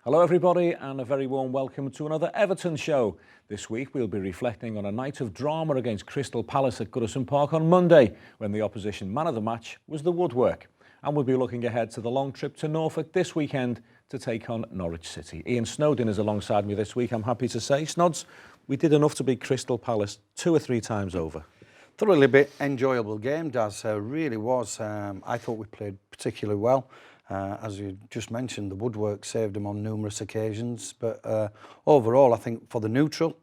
Hello everybody and a very warm welcome to another Everton show. This week we'll be reflecting on a night of drama against Crystal Palace at Goodison Park on Monday when the opposition man of the match was the woodwork. And we'll be looking ahead to the long trip to Norfolk this weekend to take on Norwich City. Ian Snowden is alongside me this week, I'm happy to say. Snods, we did enough to beat Crystal Palace 2 or 3 times over. Thoroughly bit enjoyable game, Daz. Really was. I thought we played particularly well. As you just mentioned, the woodwork saved them on numerous occasions. But overall, I think for the neutral,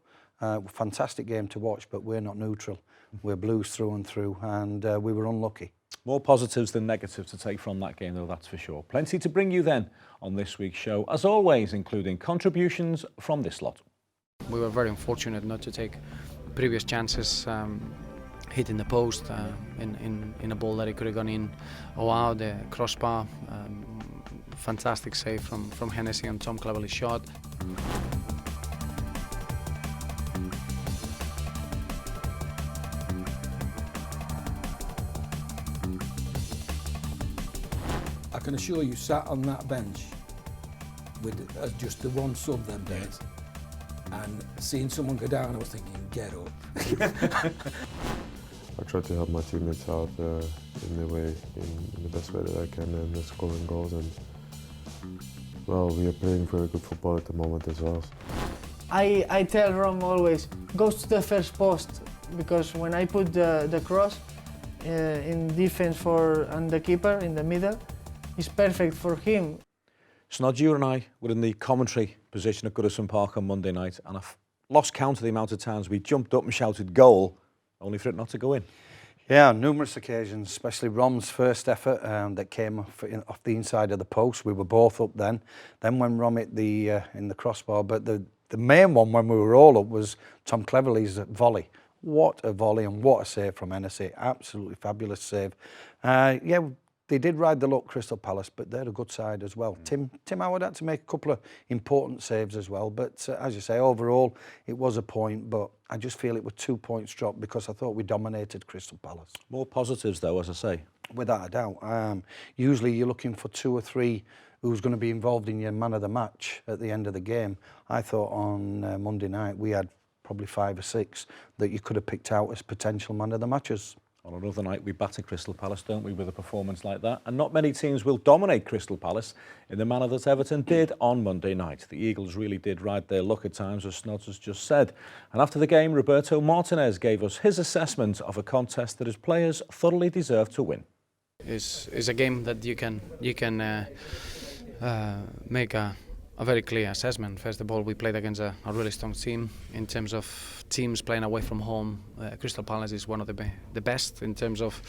fantastic game to watch, but we're not neutral. We're Blues through and through, and we were unlucky. More positives than negatives to take from that game, though, that's for sure. Plenty to bring you then on this week's show, as always, including contributions from this lot. We were very unfortunate not to take previous chances, hitting the post in a ball that it could have gone in or out, the crossbar. Fantastic save from Hennessy on Tom Cleverley's shot. I can assure you, sat on that bench with just the one sub them days, and seeing someone go down, I was thinking, get up. I try to help my teammates out in the best way that I can, and scoring goals. And well, we are playing very good football at the moment as well. I tell Rom always, go to the first post, because when I put the cross in defense and the keeper in the middle, it's perfect for him. Snod, you and I were in the commentary position at Goodison Park on Monday night, and I've lost count of the amount of times we jumped up and shouted goal, only for it not to go in. Yeah, numerous occasions, especially Rom's first effort that came off the inside of the post. We were both up then. Then when Rom hit in the crossbar, but the main one when we were all up was Tom Cleverley's volley. What a volley and what a save from Hennessy. Absolutely fabulous save. Yeah, they did ride the luck, Crystal Palace, but they're a good side as well. Tim Howard had to make a couple of important saves as well. But as you say, overall, it was a point, but I just feel it was 2 points dropped because I thought we dominated Crystal Palace. More positives, though, as I say. Without a doubt. Usually you're looking for 2 or 3 who's going to be involved in your man of the match at the end of the game. I thought on Monday night we had probably 5 or 6 that you could have picked out as potential man of the matches. On another night, we batter Crystal Palace, don't we, with a performance like that? And not many teams will dominate Crystal Palace in the manner that Everton did on Monday night. The Eagles really did ride their luck at times, as Snods has just said. And after the game, Roberto Martinez gave us his assessment of a contest that his players thoroughly deserved to win. It's a game that you can make a very clear assessment. First of all, we played against a really strong team. In terms of teams playing away from home, Crystal Palace is one of the best in terms of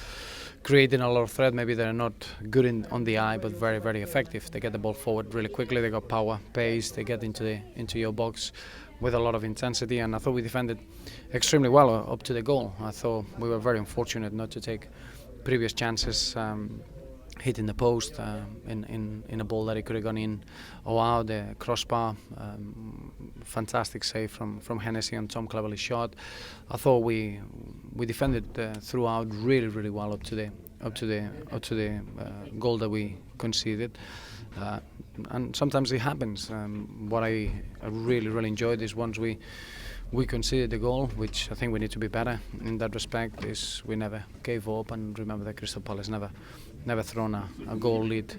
creating a lot of threat. Maybe they're not good on the eye, but very, very effective. They get the ball forward really quickly. They got power, pace. They get into your box with a lot of intensity. And I thought we defended extremely well up to the goal. I thought we were very unfortunate not to take previous chances. Hitting the post in a ball that it could have gone in or out, the crossbar. Fantastic save from Hennessy on Tom Cleverley's shot. I thought we defended throughout really, really well up to the goal that we conceded. And sometimes it happens. What I really, really enjoyed is once we conceded the goal, which I think we need to be better in that respect, is we never gave up. And remember that Crystal Palace never thrown a goal lead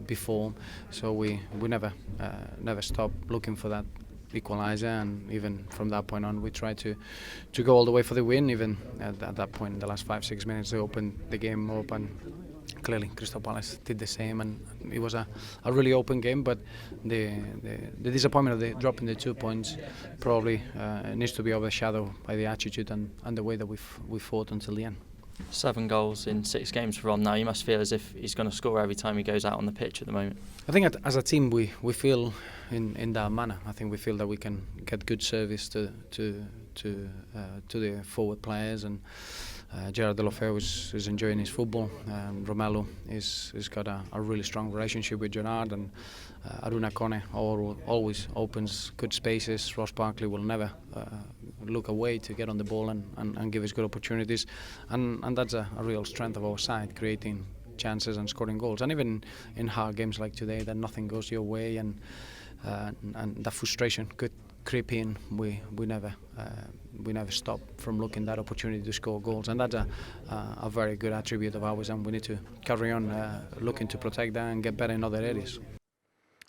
before, so we never stopped looking for that equaliser, and even from that point on we tried to go all the way for the win. Even at that point in the last 5-6 minutes they opened the game up, and clearly Crystal Palace did the same, and it was a really open game. But the disappointment of the dropping the 2 points probably needs to be overshadowed by the attitude and the way that we fought until the end. 7 goals in 6 games for Rom now. You must feel as if he's going to score every time he goes out on the pitch at the moment. I think as a team we feel in that manner. I think we feel that we can get good service to the forward players, and Gerard Deulofeu is enjoying his football. Romelu is got a really strong relationship with Gerard, and Aruna Kone always opens good spaces. Ross Barkley will never look away to get on the ball and give us good opportunities, and that's a real strength of our side, creating chances and scoring goals. And even in hard games like today, that nothing goes your way, and that frustration could creep in. We never stop from looking that opportunity to score goals, and that's a very good attribute of ours, and we need to carry on looking to protect that and get better in other areas.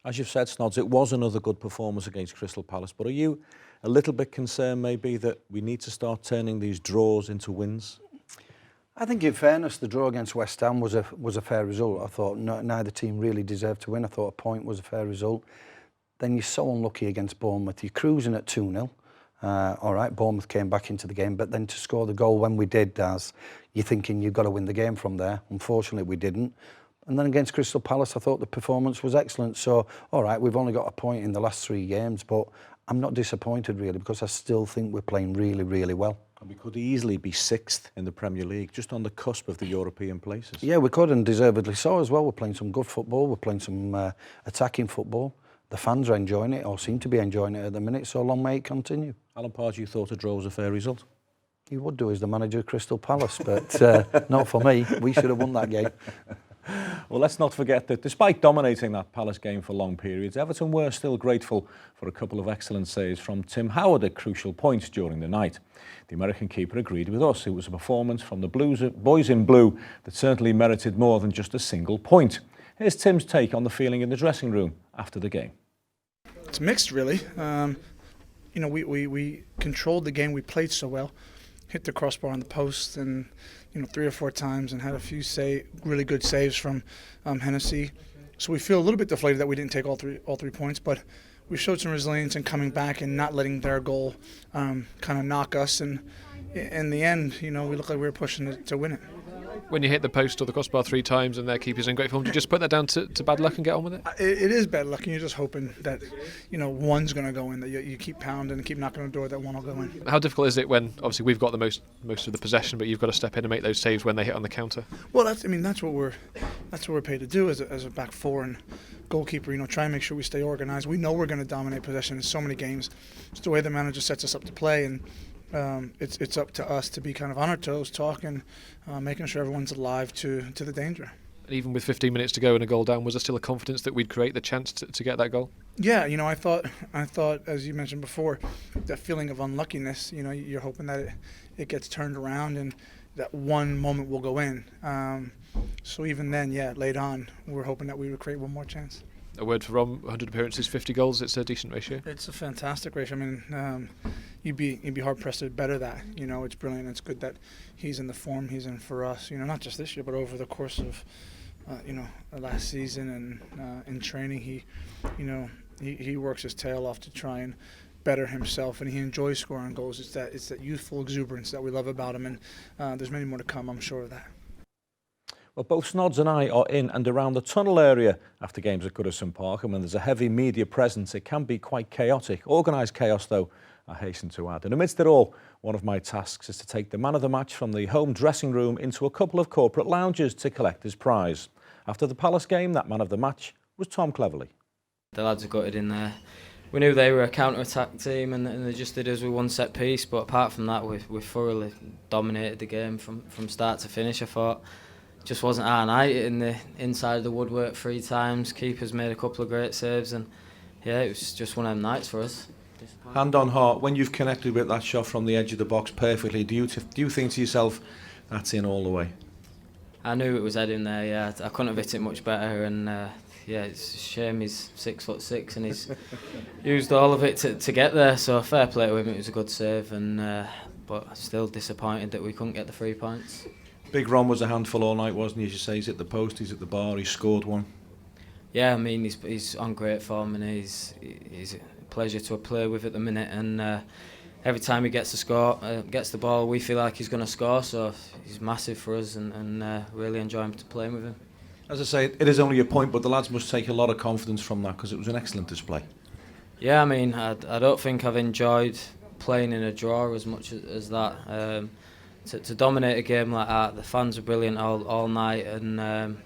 As you've said, Snods, it was another good performance against Crystal Palace, but are you a little bit concerned maybe that we need to start turning these draws into wins? I think in fairness, the draw against West Ham was a fair result. I thought neither team really deserved to win. I thought a point was a fair result. Then you're so unlucky against Bournemouth. You're cruising at 2-0. All right, Bournemouth came back into the game, but then to score the goal when we did, Daz, you're thinking you've got to win the game from there. Unfortunately, we didn't. And then against Crystal Palace, I thought the performance was excellent. So, all right, we've only got a point in the last 3 games, but I'm not disappointed really, because I still think we're playing really, really well. And we could easily be 6th in the Premier League, just on the cusp of the European places. Yeah, we could, and deservedly so as well. We're playing some good football. We're playing some attacking football. The fans are enjoying it, or seem to be enjoying it at the minute, so long may it continue. Alan Pardew thought a draw was a fair result. He would do as the manager of Crystal Palace, but not for me. We should have won that game. Well, let's not forget that despite dominating that Palace game for long periods, Everton were still grateful for a couple of excellent saves from Tim Howard at crucial points during the night. The American keeper agreed with us. It was a performance from the boys in blue that certainly merited more than just a single point. Here's Tim's take on the feeling in the dressing room after the game. It's mixed, really. You know, we controlled the game. We played so well, hit the crossbar on the post, and 3 or 4 times, and had a few really good saves from Hennessy. So we feel a little bit deflated that we didn't take all three points, but we showed some resilience in coming back and not letting their goal kind of knock us. And in the end, we looked like we were pushing to win it. When you hit the post or the crossbar 3 times and their keeper's in great form, do you just put that down to bad luck and get on with it? It is bad luck, and you're just hoping that one's going to go in, that you keep pounding and keep knocking on the door, that one will go in. How difficult is it when obviously we've got the most of the possession, but you've got to step in and make those saves when they hit on the counter? Well, that's what we're paid to do as a back four and goalkeeper. Try and make sure we stay organised. We know we're going to dominate possession in so many games. It's the way the manager sets us up to play, and it's up to us to be kind of on our toes, talking, making sure everyone's alive to the danger. And even with 15 minutes to go and a goal down, was there still a confidence that we'd create the chance to get that goal? Yeah, I thought, as you mentioned before, that feeling of unluckiness. You're hoping that it gets turned around and that one moment will go in. So even then, late on, we're hoping that we would create one more chance. A word for Rom, 100 appearances, 50 goals. It's a decent ratio. It's a fantastic ratio. I mean, you'd be hard pressed to better that. It's brilliant. It's good that he's in the form he's in for us. Not just this year, but over the course of last season and in training, he works his tail off to try and better himself, and he enjoys scoring goals. It's that youthful exuberance that we love about him, and there's many more to come. I'm sure of that. Well, both Snods and I are in and around the tunnel area after games at Goodison Park, and when there's a heavy media presence, it can be quite chaotic. Organised chaos, though, I hasten to add. And amidst it all, one of my tasks is to take the man of the match from the home dressing room into a couple of corporate lounges to collect his prize. After the Palace game, that man of the match was Tom Cleverley. The lads have got it in there. We knew they were a counter-attack team, and they just did us with one set piece, but apart from that, we thoroughly dominated the game from start to finish. I thought just wasn't our night in the inside of the woodwork 3 times. Keepers made a couple of great saves, and it was just one of them nights for us. Hand on heart, when you've connected with that shot from the edge of the box perfectly, do you think to yourself, that's in all the way? I knew it was heading there. Yeah, I couldn't have hit it much better, and it's a shame he's 6'6" and he's used all of it to get there. So fair play to him. It was a good save, and but still disappointed that we couldn't get the 3 points. Big Ron was a handful all night, wasn't he? As you say, he's at the post, he's at the bar, he scored one. Yeah, I mean he's on great form, and he's a pleasure to play with at the minute. And every time he gets the ball, we feel like he's going to score. So he's massive for us, and really enjoy playing with him. As I say, it is only a point, but the lads must take a lot of confidence from that because it was an excellent display. Yeah, I mean I don't think I've enjoyed playing in a draw as much as that. To dominate a game like that, the fans were brilliant all night, and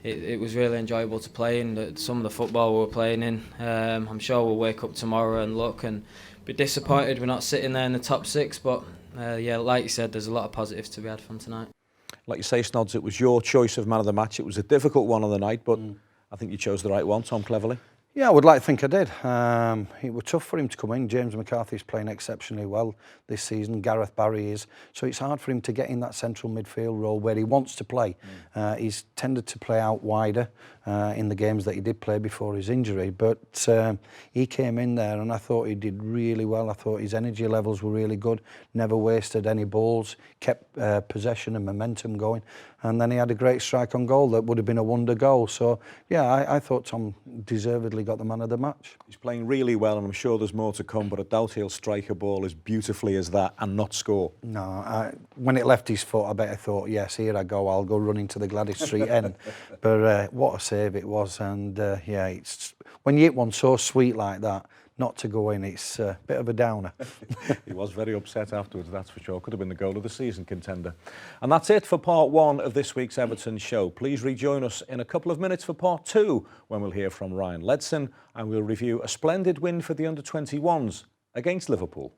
it was really enjoyable to play in. Some of the football we were playing in, I'm sure we'll wake up tomorrow and look and be disappointed we're not sitting there in the top 6, but like you said, there's a lot of positives to be had from tonight. Like you say, Snods, it was your choice of man of the match. It was a difficult one on the night, but I think you chose the right one, Tom Cleverley. Yeah, I would like to think I did. It was tough for him to come in. James McCarthy's playing exceptionally well this season. Gareth Barry is. So it's hard for him to get in that central midfield role where he wants to play. He's tended to play out wider in the games that he did play before his injury. But he came in there and I thought he did really well. I thought his energy levels were really good. Never wasted any balls. Kept possession and momentum going. And then he had a great strike on goal that would have been a wonder goal. So, yeah, I thought Tom deservedly got the man of the match. He's playing really well, and I'm sure there's more to come, but I doubt he'll strike a ball as beautifully as that and not score. No, when it left his foot, I bet I thought, yes, here I go, I'll go running to the Gladys Street end. But what a save it was, and yeah, it's when you hit one so sweet like that, not to go in, it's a bit of a downer. He was very upset afterwards, that's for sure. Could have been the goal of the season contender. And that's it for part one of this week's Everton show. Please rejoin us in a couple of minutes for part two, when we'll hear from Ryan Ledson and we'll review a splendid win for the under-21s against Liverpool.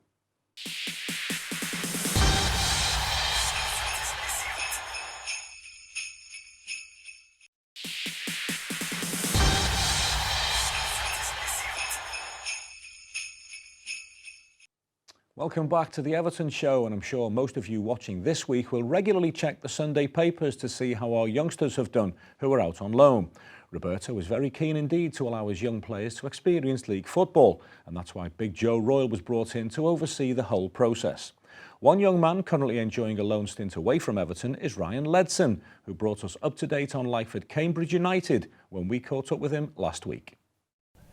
Welcome back to the Everton show, and I'm sure most of you watching this week will regularly check the Sunday papers to see how our youngsters have done who are out on loan. Roberto was very keen indeed to allow his young players to experience league football, and that's why Big Joe Royle was brought in to oversee the whole process. One young man currently enjoying a loan stint away from Everton is Ryan Ledson, who brought us up to date on life at Cambridge United when we caught up with him last week.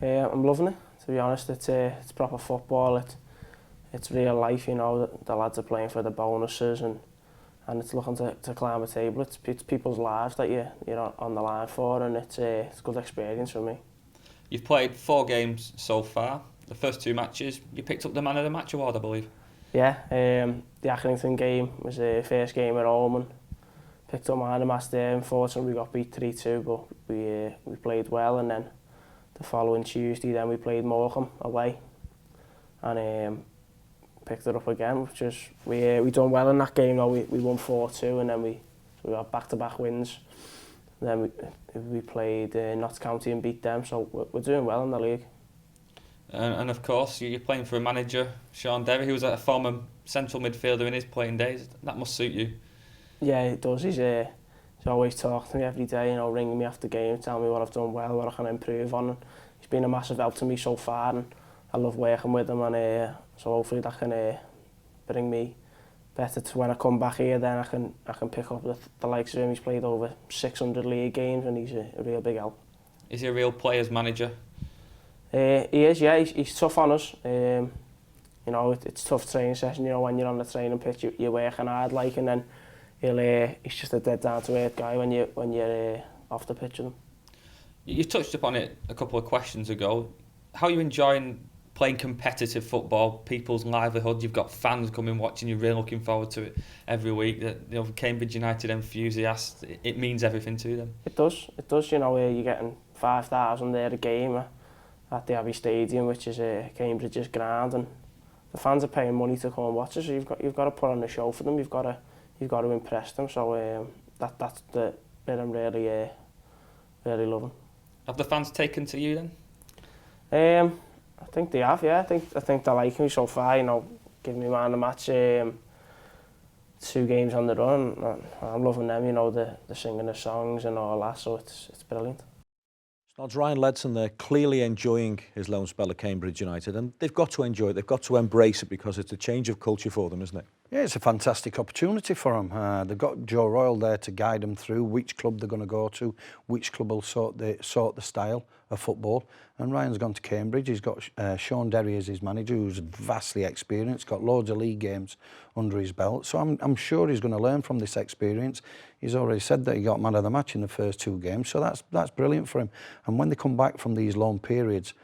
I'm loving it, to be honest. It's proper football. It's real life, you know. The lads are playing for the bonuses and it's looking to climb a table. It's people's lives that you're on the line for, and it's a good experience for me. You've played 4 games so far. The first 2 matches, you picked up the man of the match award, I believe. Yeah, the Accrington game was the first game at home and picked up man of the match there. Unfortunately, we got beat 3-2, but we played well, and then the following Tuesday then we played Morecambe away and picked it up again, which is we done well in that game. Though we won 4-2, and then we got back-to-back wins. And then we played Notts County and beat them, so we're doing well in the league. And of course, you're playing for a manager, Sean Derry, who was a former central midfielder in his playing days. That must suit you. Yeah, it does. He's always talking to me every day, you know, ringing me after game, telling me what I've done well, what I can improve on. And he's been a massive help to me so far, and I love working with him, and so hopefully that can bring me better to when I come back here. Then I can pick up the likes of him. He's played over 600 league games, and he's a real big help. Is he a real player's manager? He is, yeah. He's tough on us. You know, it's a tough training session. You know, when you're on the training pitch, you're working hard, like, and then he's just a dead down to earth guy when you're off the pitch with him. You touched upon it a couple of questions ago. How are you enjoying playing competitive football, people's livelihood? You've got fans coming watching, you're really looking forward to it every week. You know, Cambridge United enthusiasts, it means everything to them. It does, you know, you're getting 5,000 there a game at the Abbey Stadium, which is Cambridge's ground, and the fans are paying money to come and watch us, so you've got to put on a show for them, you've got to impress them, so that's the bit I'm really loving. Have the fans taken to you then? I think they have, yeah. I think they like me so far, you know, giving me man of the match 2 games on the run. I'm loving them, you know, the singing the songs and all that, so it's brilliant. It's Ryan Ledson there, clearly enjoying his loan spell at Cambridge United, and they've got to enjoy it, they've got to embrace it, because it's a change of culture for them, isn't it? Yeah, it's a fantastic opportunity for them. They've got Joe Royle there to guide them through which club they're going to go to, which club will sort the style of football. And Ryan's gone to Cambridge. He's got Sean Derry as his manager, who's vastly experienced, got loads of league games under his belt. So I'm sure he's going to learn from this experience. He's already said that he got man of the match in the first 2 games, so that's brilliant for him. And when they come back from these loan periods,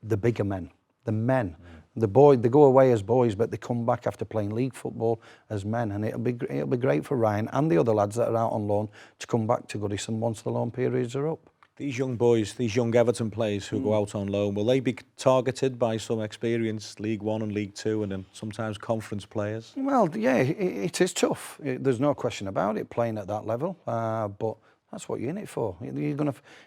the bigger men, the men. The boy, they go away as boys, but they come back after playing league football as men, and it'll be great for Ryan and the other lads that are out on loan to come back to Goodison once the loan periods are up. These young boys, these young Everton players who go out on loan, will they be targeted by some experienced League One and League Two and then sometimes conference players? Well, yeah, it is tough. There's no question about it, playing at that level. But that's what you're in it for.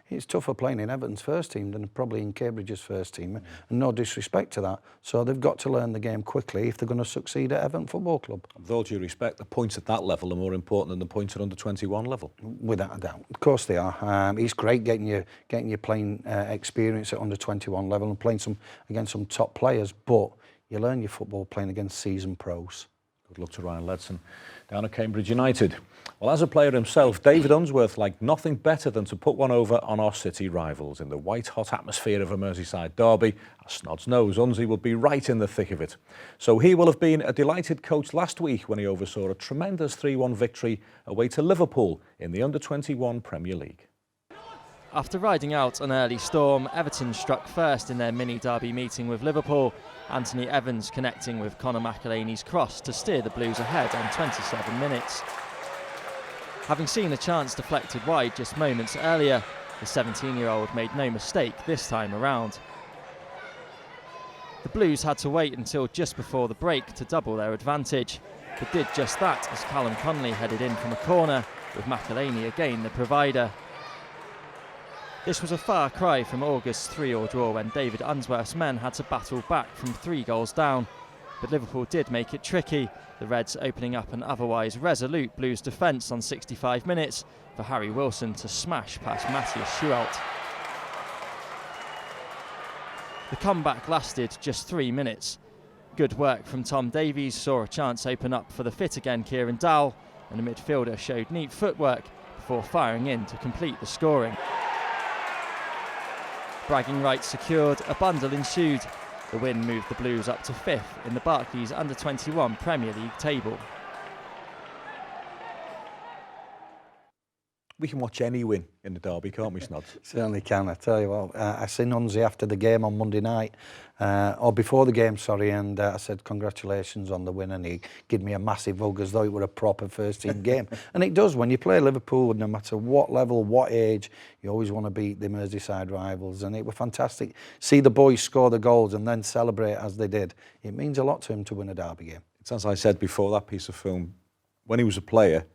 It's tougher playing in Everton's first team than probably in Cambridge's first team. And no disrespect to that. So they've got to learn the game quickly if they're going to succeed at Everton Football Club. With all due respect, the points at that level are more important than the points at under-21 level. Without a doubt. Of course they are. It's great getting your playing experience at under-21 level and playing against some top players, but you learn your football playing against seasoned pros. Good luck to Ryan Ledson down at Cambridge United. Well, as a player himself, David Unsworth liked nothing better than to put one over on our city rivals in the white-hot atmosphere of a Merseyside derby. As Snods knows, Unsy will be right in the thick of it. So he will have been a delighted coach last week when he oversaw a tremendous 3-1 victory away to Liverpool in the Under-21 Premier League. After riding out an early storm, Everton struck first in their mini-derby meeting with Liverpool. Anthony Evans connecting with Conor McAleeney's cross to steer the Blues ahead on 27 minutes. Having seen a chance deflected wide just moments earlier, the 17-year-old made no mistake this time around. The Blues had to wait until just before the break to double their advantage, but did just that as Callum Connolly headed in from a corner, with McAleeney again the provider. This was a far cry from August's 3-3 draw when David Unsworth's men had to battle back from 3 goals down. But Liverpool did make it tricky, the Reds opening up an otherwise resolute Blues defence on 65 minutes for Harry Wilson to smash past Matthias Schuelt. The comeback lasted just 3 minutes. Good work from Tom Davies saw a chance open up for the fit again Kieran Dowell, and the midfielder showed neat footwork before firing in to complete the scoring. Bragging rights secured, a bundle ensued. The win moved the Blues up to 5th in the Barclays Under-21 Premier League table. We can watch any win in the derby, can't we, Snods? Certainly can. I tell you what, I seen Unsy after the game on Monday night, or before the game, sorry, and I said congratulations on the win, and he gave me a massive hug as though it were a proper first-team game. And it does, when you play Liverpool, no matter what level, what age, you always want to beat the Merseyside rivals, and it was fantastic. See the boys score the goals and then celebrate as they did. It means a lot to him to win a derby game. It's as I said before that piece of film, when he was a player,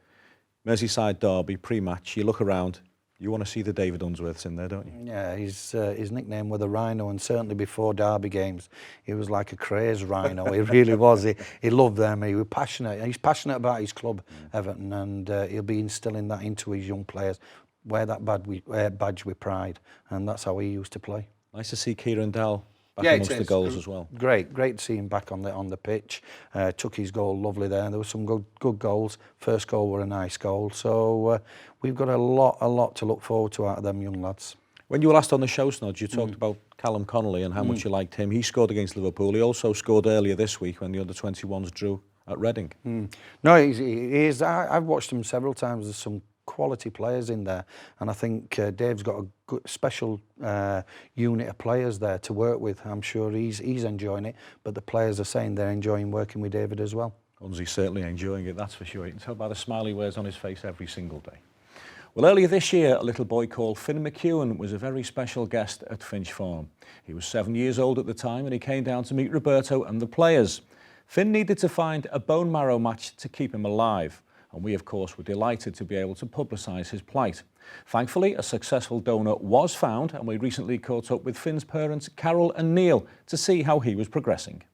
Merseyside derby, pre-match, you look around, you want to see the David Unsworths in there, don't you? Yeah, his nickname was the Rhino, and certainly before derby games, he was like a crazed rhino. He really was. He loved them. He was passionate. He's passionate about his club, Everton, and he'll be instilling that into his young players. Wear that badge with pride, and that's how he used to play. Nice to see Kieran Dowell back amongst the goals as well. Great to see him back on the pitch. Took his goal lovely there. There were some good goals. First goal were a nice goal. So we've got a lot to look forward to out of them young lads. When you were last on the show, Snods, you talked about Callum Connolly and how much you liked him. He scored against Liverpool. He also scored earlier this week when the under-21s drew at Reading. No, he is. I've watched him several times. There's some quality players in there, and I think Dave's got a good special unit of players there to work with. I'm sure he's enjoying it, but the players are saying they're enjoying working with David as well. Unsy's certainly enjoying it, that's for sure. You can tell by the smile he wears on his face every single day. Well, earlier this year, a little boy called Finn McEwen was a very special guest at Finch Farm. He was 7 years old at the time, and he came down to meet Roberto and the players. Finn needed to find a bone marrow match to keep him alive, and we, of course, were delighted to be able to publicise his plight. Thankfully, a successful donor was found, and we recently caught up with Finn's parents, Carol and Neil, to see how he was progressing.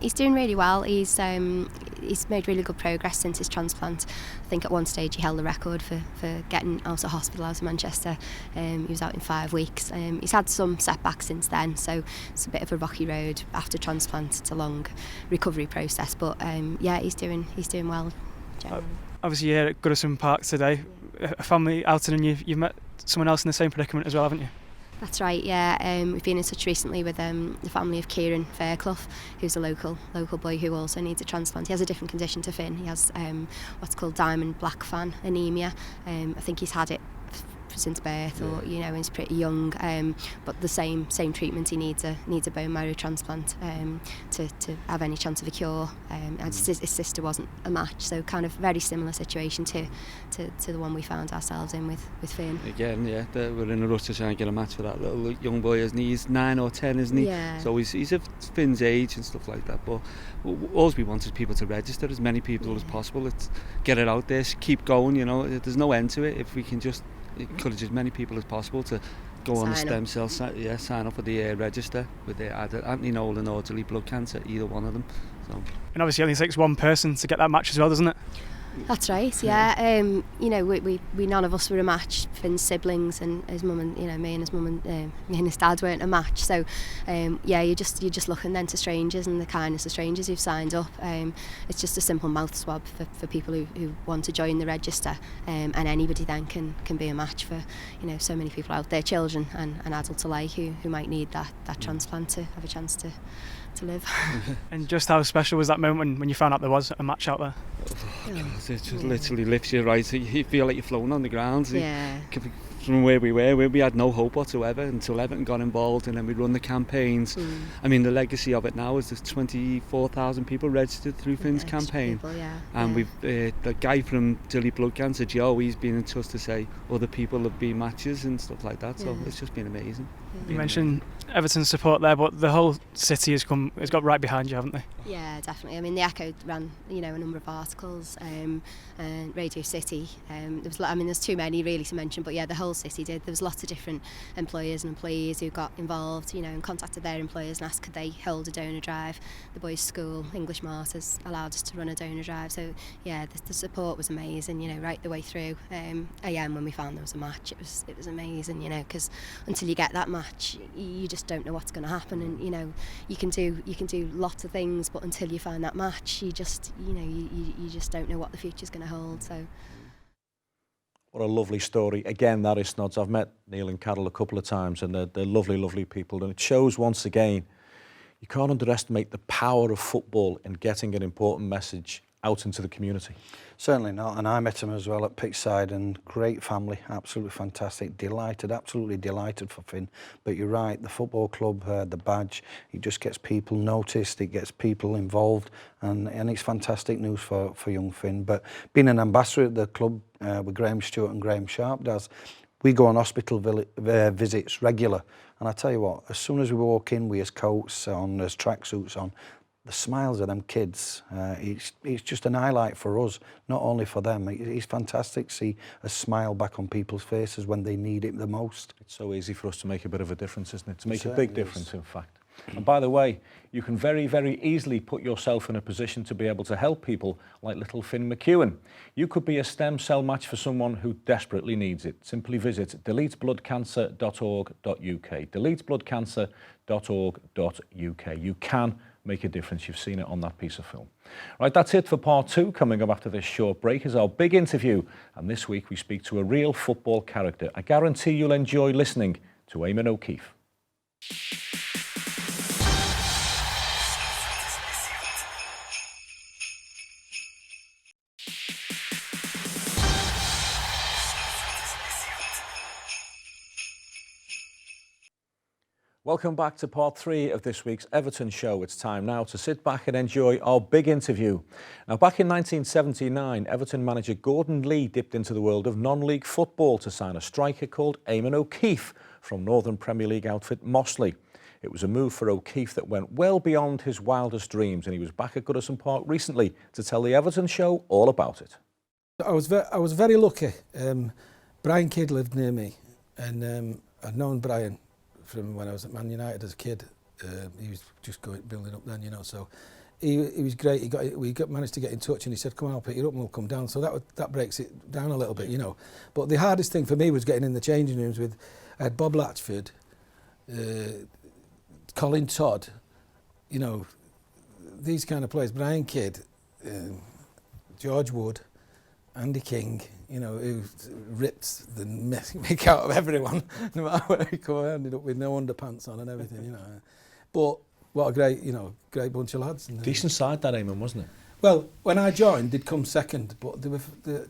He's doing really well. He's made really good progress since his transplant. I think at one stage he held the record for getting out of hospital, out of Manchester. He was out in 5 weeks. He's had some setbacks since then, so it's a bit of a rocky road after transplant. It's a long recovery process, but yeah, he's doing well generally. Obviously you're here at Goodison Park today, a family outing, and you've met someone else in the same predicament as well, haven't you? That's right, yeah. We've been in touch recently with the family of Kieran Fairclough, who's a local boy who also needs a transplant. He has a different condition to Finn. He has what's called diamond black fan anemia. I think he's had it since birth, or he's pretty young. But the same treatment, he needs a bone marrow transplant to have any chance of a cure. His sister wasn't a match, so kind of very similar situation to the one we found ourselves in with Finn. Again, yeah, we're in a rush to try and get a match for that little young boy, isn't he? He's 9 or 10, isn't he? Yeah. So he's of Finn's age and stuff like that. But all we want is people to register, as many people as possible. Let's get it out there, keep going. There's no end to it. If we can just encourage as many people as possible to go on the stem cell, sign up for the register with either Anthony Nolan or delete blood cancer, either one of them. So. And obviously, it only takes one person to get that match as well, doesn't it? That's right, yeah. We none of us were a match. Finn's siblings and his mum and me and his mum and me and his dad weren't a match. So you're just looking then to strangers and the kindness of strangers who've signed up. It's just a simple mouth swab for people who want to join the register, and anybody then can be a match for so many people out there, children and adults alike, who might need that transplant to have a chance to live. And just how special was that moment when you found out there was a match out there? It just literally lifts you right. You feel like you're floating on the ground. Yeah. From where we were, we had no hope whatsoever until Everton got involved, and then we run the campaigns. I mean, the legacy of it now is there's 24,000 people registered through Finn's campaign. And we've the guy from Delete Blood Cancer, Joe, he's been in touch to say other people have been matches and stuff like that. So it's just been amazing. You mentioned Everton's support there, but the whole city has got right behind you, haven't they? Yeah, definitely. I mean, the Echo ran, a number of articles, and Radio City. There's too many really to mention, but yeah, the whole city did. There was lots of different employers and employees who got involved, and contacted their employers and asked could they hold a donor drive. The boys' school, English Martyrs, allowed us to run a donor drive. So yeah, the support was amazing, right the way through. AM, when we found there was a match, it was amazing, because until you get that match, you just don't know what's going to happen, and you can do lots of things, but until you find that match, you just don't know what the future's going to hold. So what a lovely story. Again, that is Snods. I've met Neil and Carol a couple of times, and they're lovely, lovely people, and it shows once again you can't underestimate the power of football in getting an important message out into the community. Certainly not, and I met him as well at Pitchside, and great family, absolutely fantastic, absolutely delighted for Finn. But you're right, the football club, the badge, it just gets people noticed, it gets people involved, and it's fantastic news for young Finn. But being an ambassador at the club with Graham Stewart and Graham Sharp does, we go on hospital visits regular, and I tell you what, as soon as we walk in with his coats on, his tracksuits on, the smiles of them kids, it's just an highlight for us, not only for them. It's fantastic to see a smile back on people's faces when they need it the most. It's so easy for us to make a bit of a difference, isn't it? To make a big difference, in fact. And by the way, you can very, very easily put yourself in a position to be able to help people like little Finn McEwen. You could be a stem cell match for someone who desperately needs it. Simply visit deletebloodcancer.org.uk. deletebloodcancer.org.uk. You can make a difference. You've seen it on that piece of film. Right, that's it for part 2. Coming up after this short break is our big interview, and this week we speak to a real football character. I guarantee you'll enjoy listening to Eamonn O'Keefe. Welcome back to part 3 of this week's Everton show. It's time now to sit back and enjoy our big interview. Now, back in 1979, Everton manager Gordon Lee dipped into the world of non-league football to sign a striker called Eamonn O'Keefe from Northern Premier League outfit Mossley. It was a move for O'Keefe that went well beyond his wildest dreams, and he was back at Goodison Park recently to tell the Everton show all about it. I was very lucky. Brian Kidd lived near me, and I'd known Brian from when I was at Man United as a kid. He was just building up then, so he was great. We managed to get in touch, and he said, come on, I'll pick you up and we'll come down. So that breaks it down a little bit, But the hardest thing for me was getting in the changing rooms with Bob Latchford, Colin Todd, these kind of players, Brian Kidd, George Wood, Andy King, who ripped the make out of everyone, no matter where he come, I ended up with no underpants on and everything, But what a great bunch of lads. Decent side that, Eamonn, wasn't it? Well, when I joined, they'd come second, but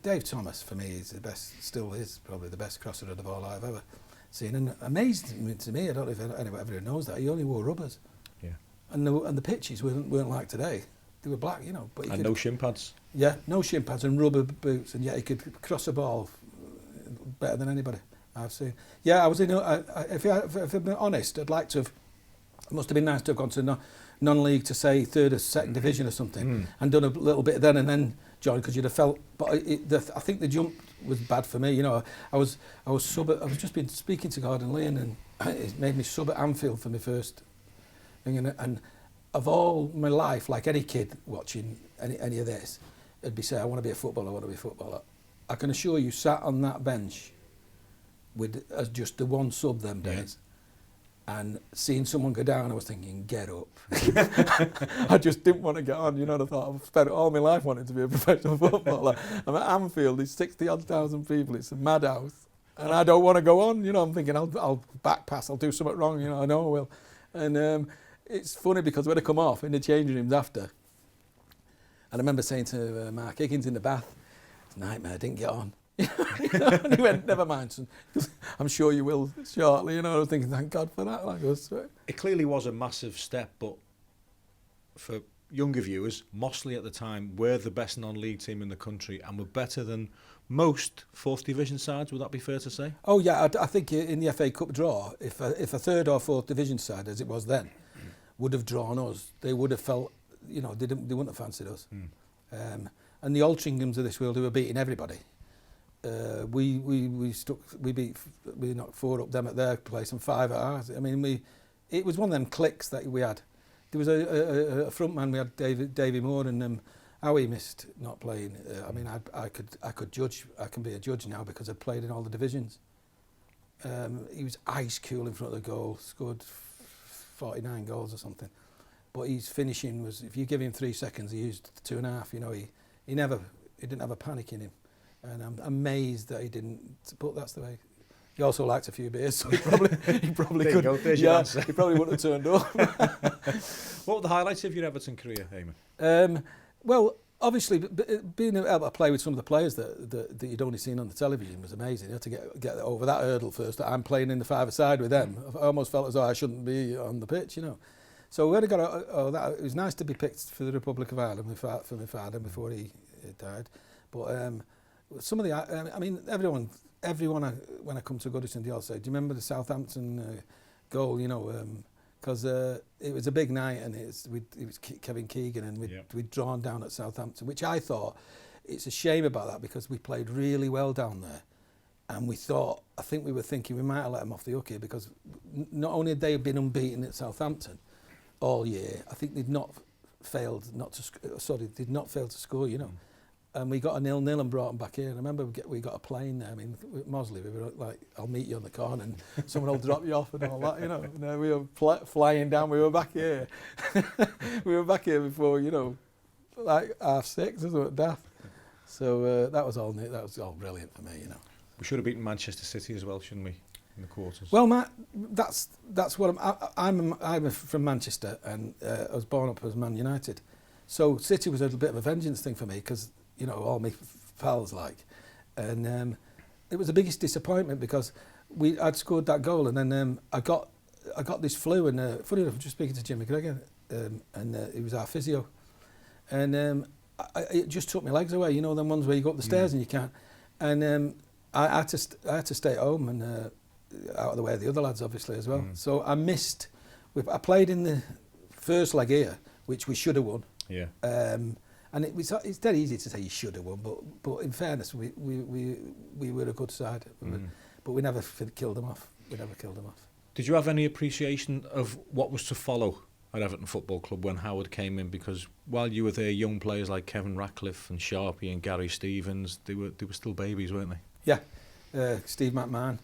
Dave Thomas, for me, is the best, still is probably the best crosser of the ball I've ever seen. And amazed to me, I don't know if anyone ever knows that, he only wore rubbers. Yeah. And the pitches weren't like today. They were black, you know. But and no shin pads. Yeah, no shin pads and rubber boots, and yet he could cross a ball better than anybody I've seen. Yeah, I was in. If I'm honest, I'd like to have. It must have been nice to have gone to non-league to say third or second division or something, and done a little bit then and then joined, because you'd have felt. But I think the jump was bad for me. You know, I was just been speaking to Gordon Lane, and it made me sub at Anfield for my first thing, and of all my life, like any kid watching any of this, it'd be saying, I want to be a footballer, I want to be a footballer. I can assure you, sat on that bench with just the one sub them days, and seeing someone go down, I was thinking, get up. I just didn't want to get on, you know, and I thought, I've spent all my life wanting to be a professional footballer. I'm at Anfield, there's 60-odd thousand people, it's a madhouse, and I don't want to go on, you know, I'm thinking, I'll back pass, I'll do something wrong, you know, I know I will. And it's funny because when I come off in the changing rooms after, and I remember saying to Mark Higgins in the bath, it's a nightmare, I didn't get on. And he went, never mind, son, I'm sure you will shortly. You know, I was thinking, thank God for that. Like, it clearly was a massive step, but for younger viewers, Mossley at the time were the best non-league team in the country and were better than most fourth division sides. Would that be fair to say? Oh yeah, I think in the FA Cup draw, if a third or fourth division side, as it was then, would have drawn us, they would have felt, you know, they wouldn't have fancied us. And the Altrinchams of this world who were beating everybody, we knocked 4 up them at their place and 5 at ours. I mean, it was one of them clicks that we had. There was a front man, we had Davy Moore, and how he missed not playing. I mean, I could judge. I can be a judge now because I've played in all the divisions. He was ice cool in front of the goal, scored 49 goals or something. But his finishing was, if you give him 3 seconds, he used 2.5. You know, he didn't have a panic in him. And I'm amazed that he didn't, but that's the way. He also liked a few beers, so he probably could. There's your answer. He probably wouldn't have turned up. What were the highlights of your Everton career, Eamonn? Well, obviously, being able to play with some of the players that you'd only seen on the television was amazing. You had to get over that hurdle first. That I'm playing in the five-a-side with them. I almost felt as though I shouldn't be on the pitch, you know. So when I got it was nice to be picked for the Republic of Ireland for my father before he died. But some of the, I mean, everyone when I come to Goodison, they all say, do you remember the Southampton goal, you know, because it was a big night, and it was Kevin Keegan, and we'd drawn down at Southampton, which I thought, it's a shame about that, because we played really well down there, and I think we were thinking we might have let them off the hook here, because not only had they been unbeaten at Southampton all year, I think they'd not failed to score, you know. And we got a 0-0 and brought them back here. And I remember we got a plane there. I mean, with Mossley, we were like, I'll meet you on the corner and someone will drop you off and all that, you know. And we were flying down. We were back here. We were back here before, you know, like 6:30 or something, daft. So that was all brilliant for me, you know. We should have beaten Manchester City as well, shouldn't we, in the quarters? Well, Matt, that's what I'm from Manchester, and I was born up as Man United. So City was a little bit of a vengeance thing for me, because, you know, all my pals like. And it was the biggest disappointment, because I'd scored that goal, and then I got this flu, and funny enough, just speaking to Jim McGregor, and he was our physio, and it just took my legs away, you know, them ones where you go up the stairs and you can't. And I had to stay at home and out of the way of the other lads, obviously, as well. So I missed. I played in the first leg here, which we should have won. Yeah. And it's dead easy to say you should have won, but in fairness, we were a good side, but we never killed them off. Did you have any appreciation of what was to follow at Everton Football Club when Howard came in? Because while you were there, young players like Kevin Ratcliffe and Sharpie and Gary Stevens, they were still babies, weren't they? Yeah. Steve McMahon,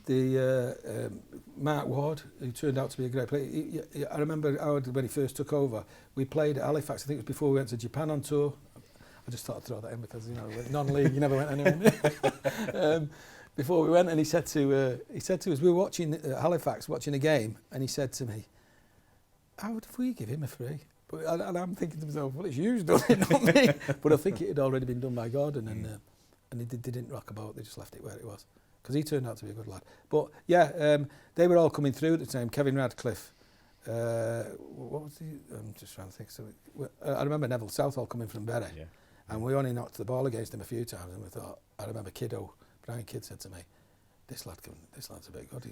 the Mark Ward, who turned out to be a great player. I remember Howard, when he first took over, we played at Halifax. I think it was before we went to Japan on tour. I just thought I'd throw that in because, you know, non-league, you never went anywhere. Before we went, and he said to us, we were watching Halifax, watching a game, and he said to me, "Howard, if we give him a free?" And I'm thinking to myself, well, it's you done it, not me. But I think it had already been done by Gordon, and they didn't rock about. They just left it where it was, because he turned out to be a good lad. But yeah, they were all coming through at the time. Kevin Radcliffe. What was he? I'm just trying to think. So I remember Neville Southall coming from Bury, and we only knocked the ball against him a few times, and we thought. I remember Brian Kidd said to me, "This lad's a bit good.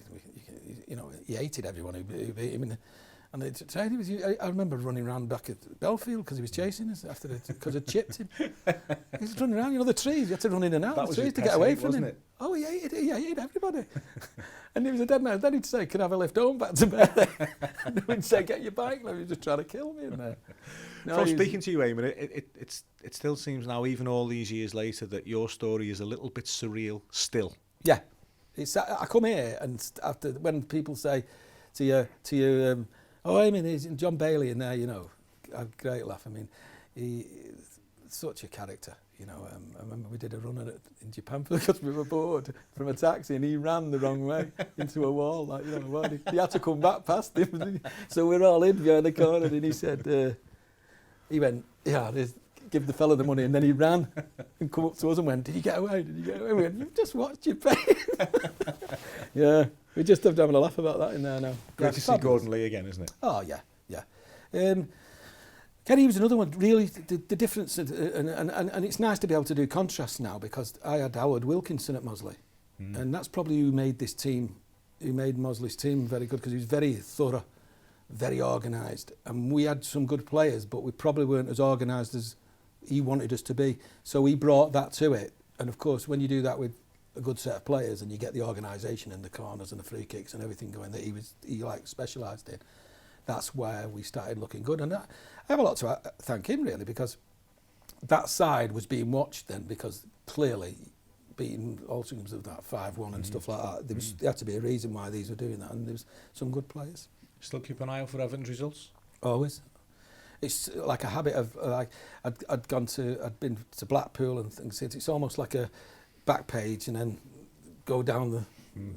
He hated everyone who beat him." And they tried. I remember running around back at Belfield because he was chasing us because I'd chipped him. He was running around, the trees. You had to run in and out of the trees to get away from him. It? Oh, he hated everybody. And he was a dead man. Then he'd say, "Can I have a lift home back to bed?" And he'd say, "Get your bike." He was just trying to kill me. From speaking to you, Eamonn, it still seems now, even all these years later, that your story is a little bit surreal still. Yeah, I come here and after when people say to you. Oh, Eamonn, is John Bailey in there, a great laugh. I mean, he's such a character, I remember we did a run in Japan because we were bored from a taxi and he ran the wrong way into a wall, he had to come back past him. So we're all in behind the corner and he said, he went, give the fella the money, and then he ran and come up to us and went, did he get away? We went, you've just watched your pay. Yeah. We just have to have a laugh about that in there now. Great to see Gordon Lee again, isn't it? Oh, yeah. Kenny was another one, really, the difference, and it's nice to be able to do contrasts now, because I had Howard Wilkinson at Mosley, and that's probably who made this team, who made Mosley's team very good, because he was very thorough, very organised, and we had some good players, but we probably weren't as organised as he wanted us to be, so he brought that to it, and of course, when you do that with a good set of players and you get the organisation in the corners and the free kicks and everything going that he specialised in, that's where we started looking good. And I have a lot to thank him, really, because that side was being watched then, because clearly beating Altrincham of that 5-1 and stuff like that, there had to be a reason why these were doing that, and there was some good players. Still keep an eye out for Everton's results? Always. It's like a habit of, I'd been to Blackpool and things, it's almost like a back page and then go down the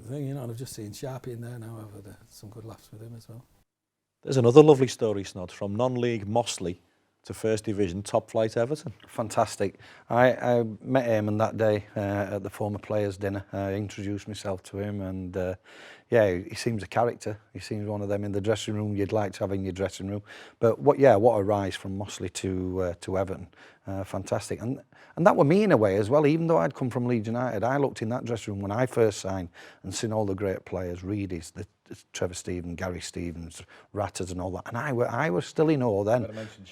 thing, and I've just seen Sharpie in there now. I've had some good laughs with him as well. There's another lovely story, Snod, from non-league Mosley to First Division top flight Everton. Fantastic. I met Eamonn that day at the former players' dinner. I introduced myself to him, and he seems a character. He seems one of them in the dressing room you'd like to have in your dressing room. But what a rise from Mosley to Everton. Fantastic. And that were me in a way as well. Even though I'd come from Leeds United, I looked in that dressing room when I first signed and seen all the great players, Reedys, Trevor Stephen, Gary Stevens, Ratters and all that. And I was still in awe then. I mentioned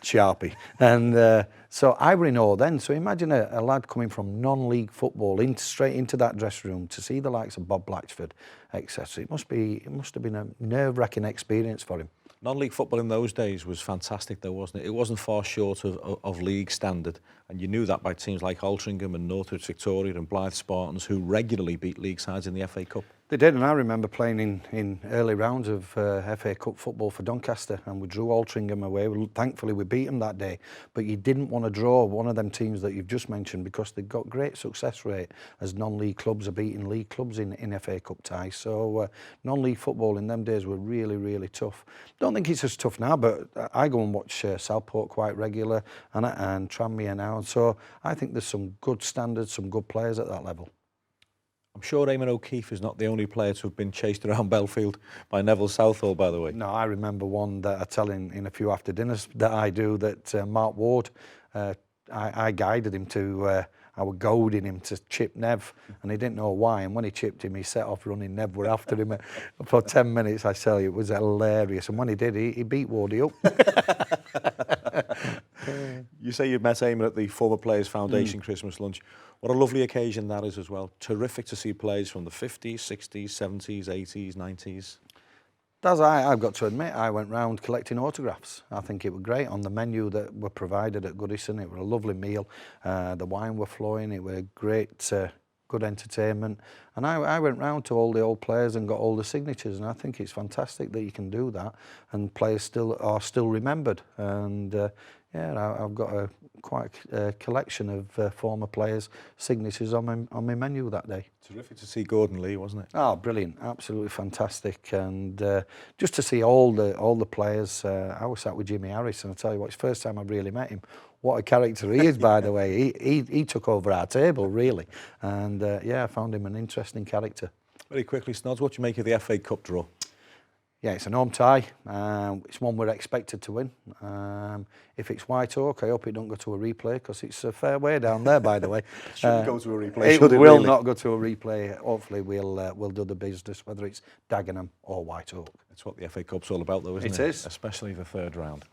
Sharpie. And so I were in awe then. So imagine a lad coming from non-league football straight into that dressing room to see the likes of Bob Blatchford, etc. It must have been a nerve-wracking experience for him. Non-league football in those days was fantastic, though, wasn't it? It wasn't far short of league standard, and you knew that by teams like Altrincham and Northwich Victoria and Blythe Spartans, who regularly beat league sides in the FA Cup. They did, and I remember playing in early rounds of FA Cup football for Doncaster, and we drew Altrincham away. Thankfully, we beat them that day, but you didn't want to draw one of them teams that you've just mentioned, because they've got great success rate as non-league clubs are beating league clubs in FA Cup ties. So non-league football in them days were really, really tough. Don't think it's as tough now, but I go and watch Southport quite regular, and Tranmere now, and so I think there's some good standards, some good players at that level. I'm sure Eamonn O'Keefe is not the only player to have been chased around Belfield by Neville Southall, by the way. No, I remember one that I tell in a few after dinners that I do, that Mark Ward, I guided him to, I was goading him to chip Nev, and he didn't know why, and when he chipped him, he set off running. Nev were after him for 10 minutes, I tell you, it was hilarious, and when he did, he beat Wardy up. You say you met Eamonn at the Former Players Foundation Christmas lunch. What a lovely occasion that is as well. Terrific to see players from the 50s, 60s, 70s, 80s, 90s. I've got to admit, I went round collecting autographs. I think it was great on the menu that were provided at Goodison. It was a lovely meal. The wine were flowing. It was great, good entertainment. And I went round to all the old players and got all the signatures. And I think it's fantastic that you can do that, and players are still remembered. And Yeah, I've got quite a collection of former players' signatures on my menu that day. Terrific to see Gordon Lee, wasn't it? Oh, brilliant! Absolutely fantastic, and just to see all the players. I was sat with Jimmy Harris, and I tell you what, it's the first time I've really met him. What a character he is, by the way. He took over our table really, and yeah, I found him an interesting character. Very quickly, Snods, what do you make of the FA Cup draw? Yeah, it's an home tie. It's one we're expected to win. If it's White Oak, I hope it don't go to a replay because it's a fair way down there, by the way. It shouldn't go to a replay, It should it will really? not go to a replay. Hopefully we'll do the business, whether it's Dagenham or White Oak. That's what the FA Cup's all about, though, isn't it? It is. Especially the third round.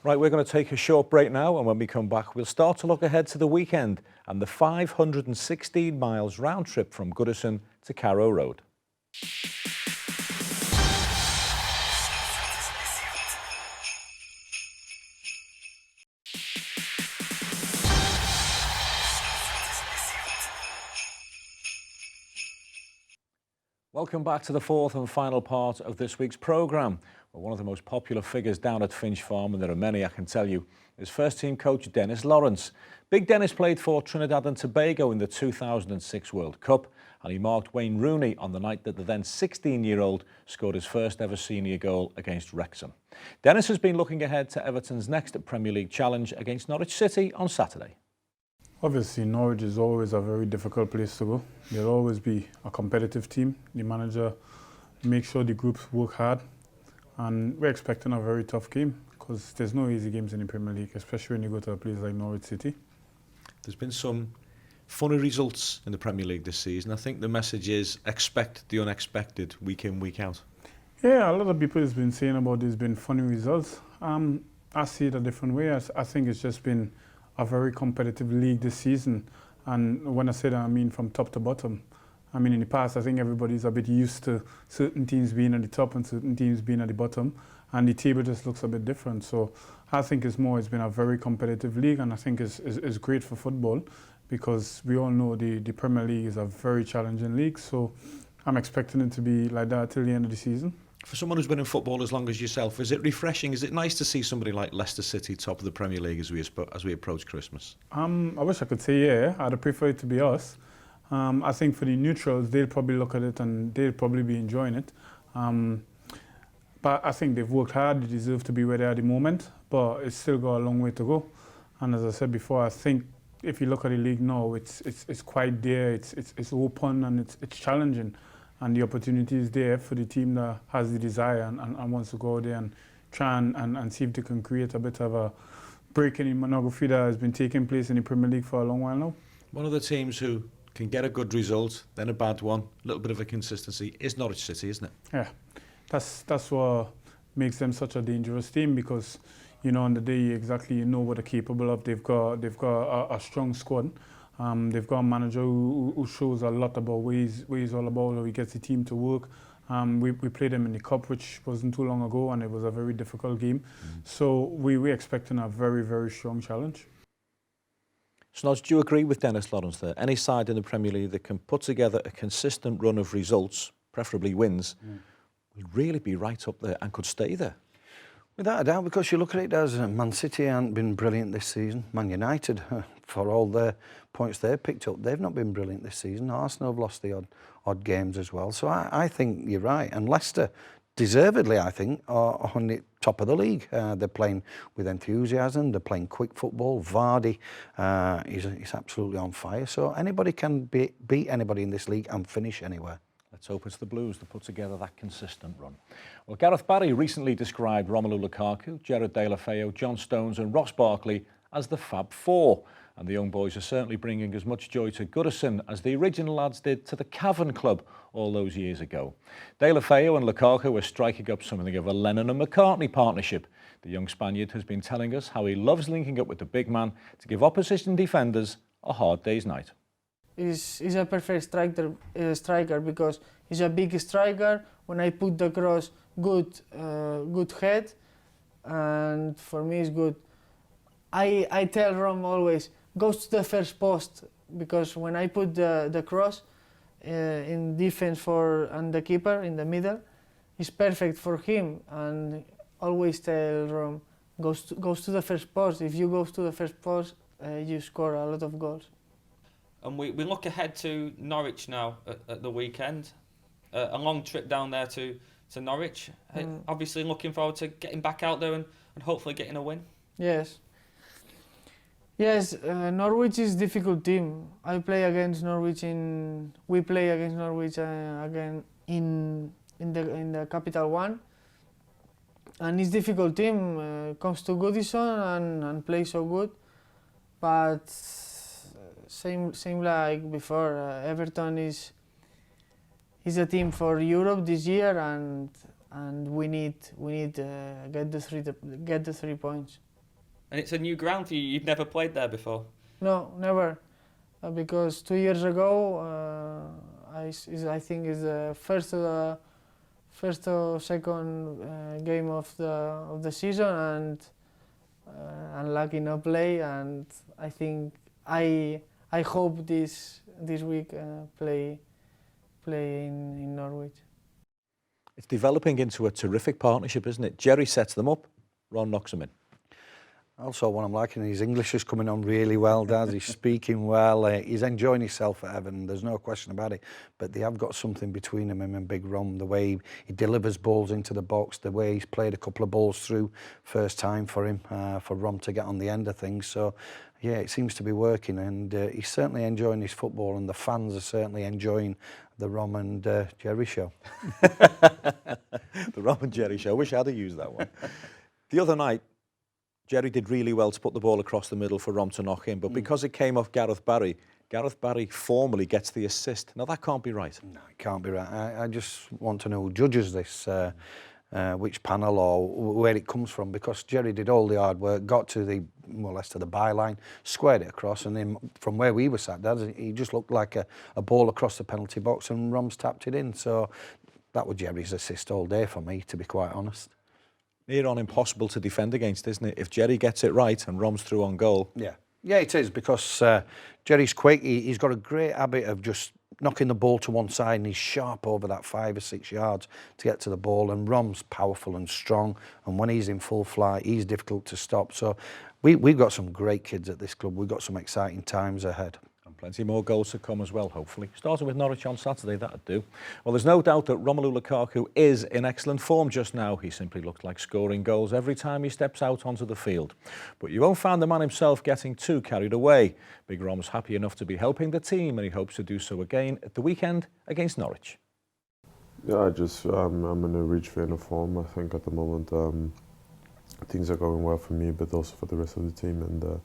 Right, we're going to take a short break now, and when we come back, we'll start to look ahead to the weekend and the 516 miles round trip from Goodison to Carrow Road. Welcome back to the fourth and final part of this week's programme. Well, one of the most popular figures down at Finch Farm, and there are many I can tell you, is first team coach Dennis Lawrence. Big Dennis played for Trinidad and Tobago in the 2006 World Cup, and he marked Wayne Rooney on the night that the then 16-year-old scored his first ever senior goal against Wrexham. Dennis has been looking ahead to Everton's next Premier League challenge against Norwich City on Saturday. Obviously, Norwich is always a very difficult place to go. There'll always be a competitive team. The manager makes sure the groups work hard, and we're expecting a very tough game because there's no easy games in the Premier League, especially when you go to a place like Norwich City. There's been some funny results in the Premier League this season. I think the message is expect the unexpected week in, week out. Yeah, a lot of people have been saying about there's been funny results. I see it a different way. I think it's just been a very competitive league this season, and when I say that, I mean from top to bottom. I mean, in the past, I think everybody's a bit used to certain teams being at the top and certain teams being at the bottom, and the table just looks a bit different. So I think it's been a very competitive league, and I think it's great for football because we all know the Premier League is a very challenging league. So I'm expecting it to be like that till the end of the season. For someone who's been in football as long as yourself, is it refreshing? Is it nice to see somebody like Leicester City top of the Premier League as we approach Christmas? I wish I could say yeah. I'd prefer it to be us. I think for the neutrals, they'll probably look at it and they'll probably be enjoying it. But I think they've worked hard. They deserve to be where they are at the moment, but it's still got a long way to go. And as I said before, I think if you look at the league now, it's quite there. It's open and it's challenging. And the opportunity is there for the team that has the desire and wants to go there and try and see if they can create a bit of a break in the monography that has been taking place in the Premier League for a long while now. One of the teams who can get a good result, then a bad one, a little bit of a consistency, is Norwich City, isn't it? Yeah, that's what makes them such a dangerous team because, you know, on the day you know what they're capable of. They've got a strong squad. They've got a manager who shows a lot about what he's all about, how he gets the team to work. We played them in the Cup, which wasn't too long ago, and it was a very difficult game. So we're expecting a very, very strong challenge. Snods, do you agree with Dennis Lawrence there? Any side in the Premier League that can put together a consistent run of results, preferably wins, will really be right up there and could stay there? Without a doubt, because you look at it as Man City haven't been brilliant this season. Man United, for all the points they've picked up, they've not been brilliant this season. Arsenal have lost the odd games as well. So I think you're right. And Leicester, deservedly, I think, are on the top of the league. They're playing with enthusiasm. They're playing quick football. Vardy is absolutely on fire. So anybody can beat anybody in this league and finish anywhere. Let's hope it's the Blues that put together that consistent run. Well, Gareth Barry recently described Romelu Lukaku, Gerard, Deulofeu, John Stones and Ross Barkley as the Fab Four. And the young boys are certainly bringing as much joy to Goodison as the original lads did to the Cavern Club all those years ago. Deulofeu and Lukaku are striking up something of a Lennon and McCartney partnership. The young Spaniard has been telling us how he loves linking up with the big man to give opposition defenders a hard day's night. He's a perfect striker because he's a big striker. When I put the cross, good head, and for me it's good. I tell Rom always, go to the first post, because when I put the cross in defense and the keeper in the middle, it's perfect for him. And always tell Rom, goes to the first post. If you go to the first post, you score a lot of goals. And we look ahead to Norwich now at the weekend. A long trip down there to Norwich. Obviously looking forward to getting back out there and hopefully getting a win. Yes. Yes, Norwich is a difficult team. We play against Norwich again in the Capital One. And it's a difficult team. Comes to Goodison and plays so good. But same like before. Everton is a team for Europe this year, and we need get the 3 points. And it's a new ground for you. You've never played there before. No, never. Because 2 years ago, I think is the first or second game of the season, and unlucky no play. And I think I hope this week play in Norwich. It's developing into a terrific partnership, isn't it? Jerry sets them up, Ron knocks them in. Also, what I'm liking, his English is coming on really well, Dad. He's speaking well. He's enjoying himself at Everton. There's no question about it. But they have got something between him and Big Rom. The way he delivers balls into the box, the way he's played a couple of balls through, first time for him, for Rom to get on the end of things. So, yeah, it seems to be working. And he's certainly enjoying his football, and the fans are certainly enjoying the Rom and Jerry show. The Rom and Jerry show. I wish I'd have used that one. The other night, Jerry did really well to put the ball across the middle for Rom to knock in, but because it came off Gareth Barry formally gets the assist. Now, that can't be right. No, it can't be right. I just want to know who judges this, which panel or where it comes from, because Jerry did all the hard work, got to the, more or less to the byline, squared it across, and then from where we were sat, Dad, he just looked like a ball across the penalty box, and Rom's tapped it in. So that was Jerry's assist all day for me, to be quite honest. Near on impossible to defend against, isn't it? If Jerry gets it right and Rom's through on goal. Yeah, it is, because Jerry's quick. He's got a great habit of just knocking the ball to one side, and he's sharp over that 5 or 6 yards to get to the ball. And Rom's powerful and strong, and when he's in full flight, he's difficult to stop. So we've got some great kids at this club. We've got some exciting times ahead. And plenty more goals to come as well, hopefully. Starting with Norwich on Saturday, that'd do. Well, there's no doubt that Romelu Lukaku is in excellent form just now. He simply looks like scoring goals every time he steps out onto the field. But you won't find the man himself getting too carried away. Big Rom's happy enough to be helping the team, and he hopes to do so again at the weekend against Norwich. Yeah, I'm in a rich vein of form. I think at the moment things are going well for me, but also for the rest of the team. And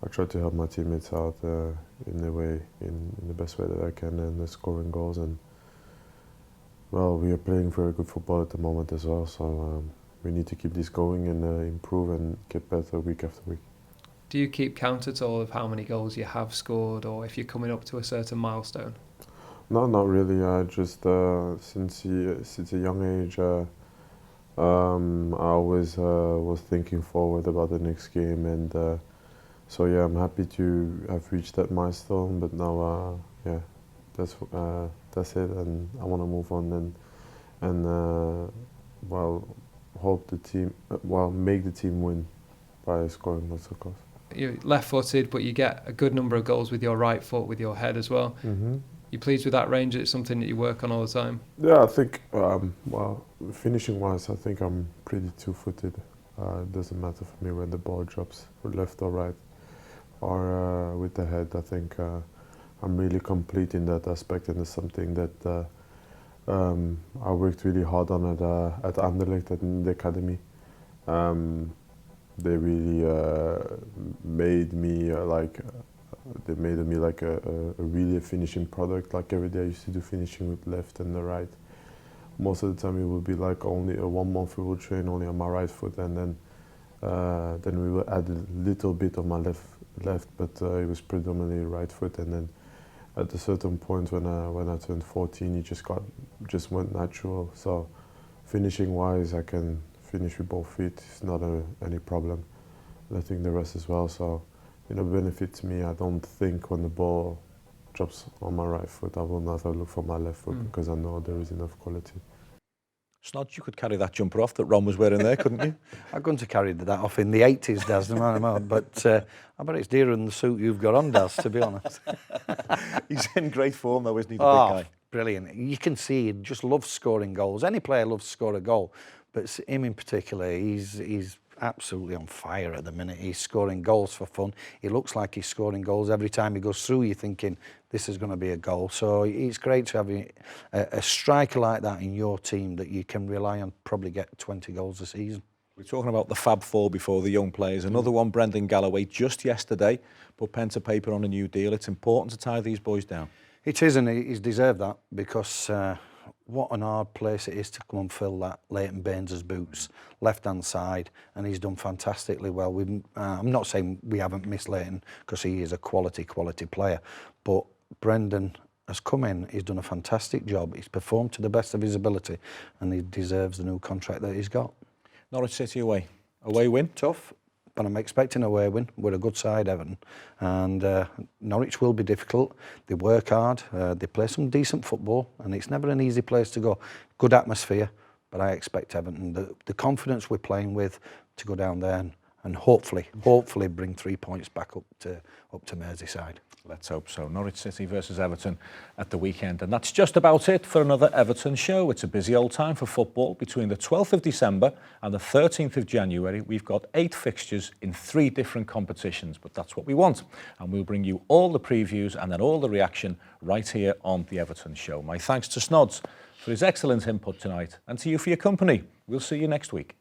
I try to help my teammates out in the best way that I can, and scoring goals. And well, we are playing very good football at the moment as well, so we need to keep this going and improve and get better week after week. Do you keep count at all of how many goals you have scored, or if you're coming up to a certain milestone? No, not really. I just since a young age, I always was thinking forward about the next game, and so yeah, I'm happy to have reached that milestone. But now, yeah, that's it, and I want to move on and hope the team, make the team win by scoring lots of goals. You're left-footed, but you get a good number of goals with your right foot, with your head as well. Mm-hmm. You pleased with that range? It's something that you work on all the time? Yeah, I think, finishing-wise, I think I'm pretty two-footed. It doesn't matter for me when the ball drops, left or right, or with the head. I think I'm really complete in that aspect, and it's something that I worked really hard on at Anderlecht, in the academy. They really made me like a really finishing product. Like every day I used to do finishing with left and the right. Most of the time it would be like only 1 month we will train only on my right foot, and then we will add a little bit of my left, but it was predominantly right foot. And then at a certain point when I turned 14, it just went natural. So finishing wise, I can finish with both feet. It's not any problem. And I think the rest as well. So benefits me. I don't think when the ball drops on my right foot, I will never look for my left foot, because I know there is enough quality. Snods, you could carry that jumper off that Ron was wearing there, couldn't you? I'm going to carry that off in the 80s, Daz, no matter what. But I bet it's dearer than the suit you've got on, Daz, to be honest. He's in great form, though, isn't he, the big guy? Brilliant. You can see he just loves scoring goals. Any player loves to score a goal, but him in particular, he's absolutely on fire at the minute. He's scoring goals for fun. He looks like he's scoring goals every time he goes through. You're thinking, this is going to be a goal. So it's great to have a striker like that in your team that you can rely on, probably get 20 goals a season. We're talking about the Fab Four before, the young players. Another one, Brendan Galloway, just yesterday, put pen to paper on a new deal. It's important to tie these boys down. It is, and he's deserved that, because what an hard place it is to come and fill that Leighton Baines' boots, left-hand side, and he's done fantastically well. I'm not saying we haven't missed Leighton, because he is a quality player, but Brendan has come in, he's done a fantastic job, he's performed to the best of his ability, and he deserves the new contract that he's got. Norwich City away. Away win? Tough, but I'm expecting a away win. We're a good side, Everton, and Norwich will be difficult. They work hard, they play some decent football, and it's never an easy place to go. Good atmosphere, but I expect Everton, the confidence we're playing with, to go down there and hopefully bring 3 points back up to Merseyside. Let's hope so. Norwich City versus Everton at the weekend. And that's just about it for another Everton show. It's a busy old time for football. Between the 12th of December and the 13th of January, we've got 8 fixtures in 3 different competitions. But that's what we want. And we'll bring you all the previews and then all the reaction right here on the Everton show. My thanks to Snods for his excellent input tonight, and to you for your company. We'll see you next week.